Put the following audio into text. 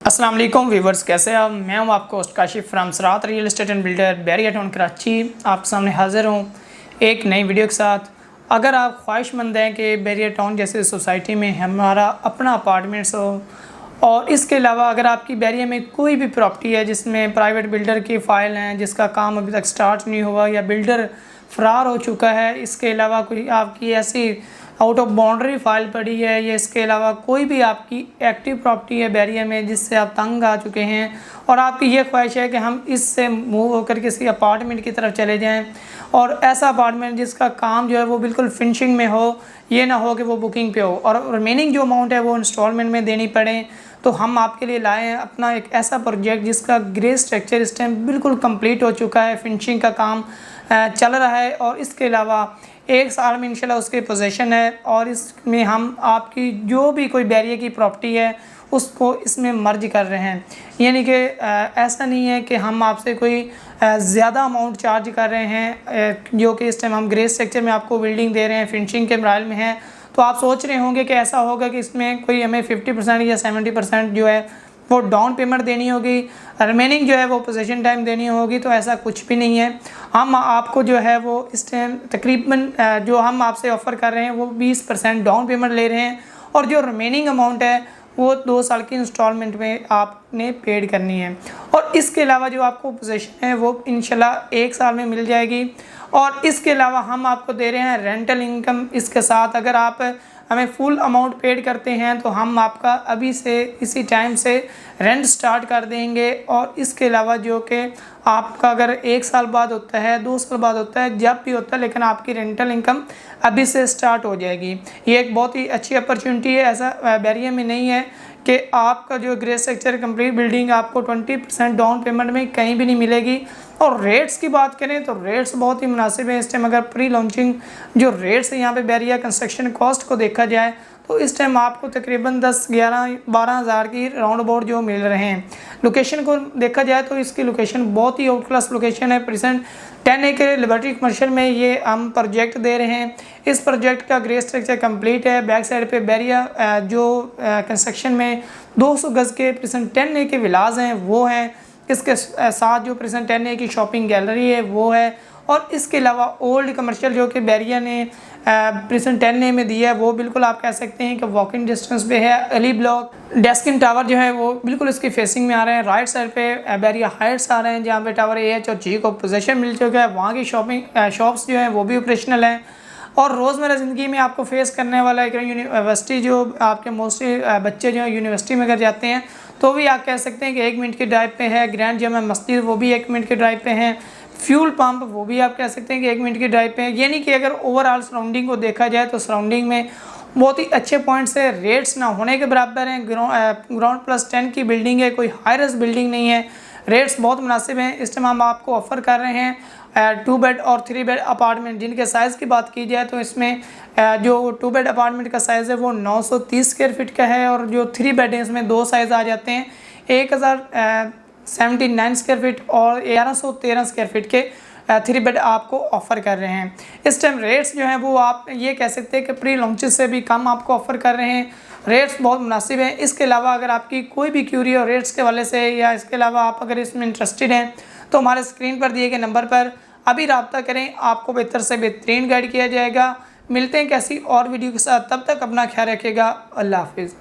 अस्सलाम वालेकुम व्यूवर्स, कैसे हैं आप। मैं हूं आपको host Kashif from Sarat real estate and builder Bahria Town Karachi. आपके सामने हाज़िर हूं एक नई वीडियो के साथ। अगर आप ख्वाहिशमंद हैं कि बैरिया टाउन जैसे सोसाइटी में हमारा अपना अपार्टमेंट्स हो, और इसके अलावा अगर आपकी बैरिया में कोई भी प्रॉपर्टी है जिसमें प्राइवेट बिल्डर की फ़ाइल हैं, जिसका काम अभी तक स्टार्ट नहीं हुआ या बिल्डर फ़रार हो चुका है, इसके अलावा कोई आपकी ऐसी आउट ऑफ बाउंड्री फाइल पड़ी है, या इसके अलावा कोई भी आपकी एक्टिव प्रॉपर्टी है बैरिया में जिससे आप तंग आ चुके हैं और आपकी ये ख्वाहिश है कि हम इससे मूव होकर किसी अपार्टमेंट की तरफ चले जाएं, और ऐसा अपार्टमेंट जिसका काम जो है वो बिल्कुल फिनिशिंग में हो, ये ना हो कि वो बुकिंग पे हो और रिमेनिंग जो अमाउंट है वो इंस्टॉलमेंट में देनी पड़े, तो हम आपके लिए लाए हैं अपना एक ऐसा प्रोजेक्ट जिसका ग्रे स्ट्रक्चर इस टाइम बिल्कुल कंप्लीट हो चुका है, फिनिशिंग का काम चल रहा है, और इसके अलावा 1 साल में इंशाल्लाह उसके पोजीशन है, और इसमें हम आपकी जो भी कोई बैरिया की प्रॉपर्टी है उसको इसमें मर्ज कर रहे हैं। यानी कि ऐसा नहीं है कि हम आपसे कोई ज़्यादा अमाउंट चार्ज कर रहे हैं, जो कि इस टाइम हम ग्रे स्ट्रक्चर में आपको बिल्डिंग दे रहे हैं, फिनिशिंग के मराहल में है। तो आप सोच रहे होंगे कि ऐसा होगा कि इसमें कोई हमें 50% या 70% जो है वो डाउन पेमेंट देनी होगी, रिमेनिंग जो है वो पोजीशन टाइम देनी होगी। तो ऐसा कुछ भी नहीं है। हम आपको जो है वो इस टाइम तकरीबन जो हम आपसे ऑफ़र कर रहे हैं वो 20% डाउन पेमेंट ले रहे हैं, और जो रिमेनिंग अमाउंट है वो 2 साल की इंस्टॉलमेंट में आपने पेड करनी है। और इसके अलावा जो आपको पोजीशन है वो इंशाल्लाह 1 साल में मिल जाएगी। और इसके अलावा हम आपको दे रहे हैं रेंटल इनकम इसके साथ। अगर आप हमें फुल अमाउंट पेड करते हैं तो हम आपका अभी से इसी टाइम से रेंट स्टार्ट कर देंगे। और इसके अलावा जो कि आपका अगर 1 साल बाद होता है, 2 साल बाद होता है, जब भी होता है, लेकिन आपकी रेंटल इनकम अभी से स्टार्ट हो जाएगी। ये एक बहुत ही अच्छी अपॉर्चुनिटी है। ऐसा बैरिया में नहीं है कि आपका जो ग्रे स्ट्रक्चर कंप्लीट बिल्डिंग आपको 20% डाउन पेमेंट में कहीं भी नहीं मिलेगी। और रेट्स की बात करें तो रेट्स बहुत ही मुनासिब है इस टाइम। अगर प्री लॉन्चिंग जो रेट्स है यहाँ पे बैरिया कंस्ट्रक्शन कॉस्ट को देखा जाए तो इस टाइम आपको तकरीबन 10, 11, 12 हज़ार की राउंड अबाउट जो मिल रहे हैं। लोकेशन को देखा जाए तो इसकी लोकेशन बहुत ही आउट क्लास लोकेशन है। प्रेजेंट 10 एकड़ लिबर्टी कमर्शियल में ये हम प्रोजेक्ट दे रहे हैं। इस प्रोजेक्ट का ग्रे स्ट्रक्चर कंप्लीट है। बैक साइड पे बैरिया जो कंस्ट्रक्शन में 200 गज़ के प्रेजेंट 10 ए के विलाज हैं वो हैं। इसके साथ जो प्रेजेंट 10 ए की शॉपिंग गैलरी है वो है। और इसके अलावा ओल्ड कमर्शियल जो कि बैरिया ने प्रेजेंट 10 ए में दिया है वो बिल्कुल आप कह सकते हैं कि वॉकिंग डिस्टेंस पे है। अली ब्लॉक डेस्किन टावर जो है वो बिल्कुल इसकी फेसिंग में आ रहे हैं। राइट साइड पे बैरिया हाइट्स आ रहे हैं जहाँ पे टावर AH और G को पोजीशन मिल चुका है। वहाँ की शॉप्स जो हैं वो भी ऑपरेशनल हैं। और रोज़मर्रा ज़िंदगी में आपको फेस करने वाला एक यूनिवर्सिटी जो आपके मोस्टली बच्चे जो हैं यूनिवर्सिटी में अगर जाते हैं तो भी आप कह सकते हैं कि 1 मिनट की ड्राइव पे है। ग्रैंड जामा मस्जिद वो भी 1 मिनट की ड्राइव पे है। फ्यूल पंप वो भी आप कह सकते हैं कि 1 मिनट की ड्राइव पे है। यानी कि अगर ओवरऑल सराउंडिंग को देखा जाए तो सराउंडिंग में बहुत ही अच्छे पॉइंट्स है। रेट्स ना होने के बराबर हैं। ग्राउंड प्लस 10 की बिल्डिंग है, कोई हाई राइज बिल्डिंग नहीं है। रेट्स बहुत मुनासिब हैं। इस टाइम हम आपको ऑफ़र कर रहे हैं 2 बेड और 3 बेड अपार्टमेंट, जिनके साइज़ की बात की जाए तो इसमें जो 2 बेड अपार्टमेंट का साइज़ है वो 930 स्क्वायर फीट का है, और जो 3 बेड है इसमें 2 साइज़ आ जाते हैं, 1079 स्क्वायर फीट और 1113 स्क्वायर फीट के 3 बेड आपको ऑफ़र कर रहे हैं। इस टाइम रेट्स जो हैं वो आप ये कह सकते हैं कि प्री लॉन्चेस से भी कम आपको ऑफ़र कर रहे हैं। रेट्स बहुत मुनासिब हैं। इसके अलावा अगर आपकी कोई भी क्यूरी हो रेट्स के वाले से, या इसके अलावा आप अगर इसमें इंटरेस्टेड हैं तो हमारे स्क्रीन पर दिए गए नंबर पर अभी रब्ता करें। आपको बेहतर से बेहतरीन गाइड किया जाएगा। मिलते हैं कैसी और वीडियो के साथ, तब तक अपना ख्याल रखिएगा। अल्लाह हाफिज़।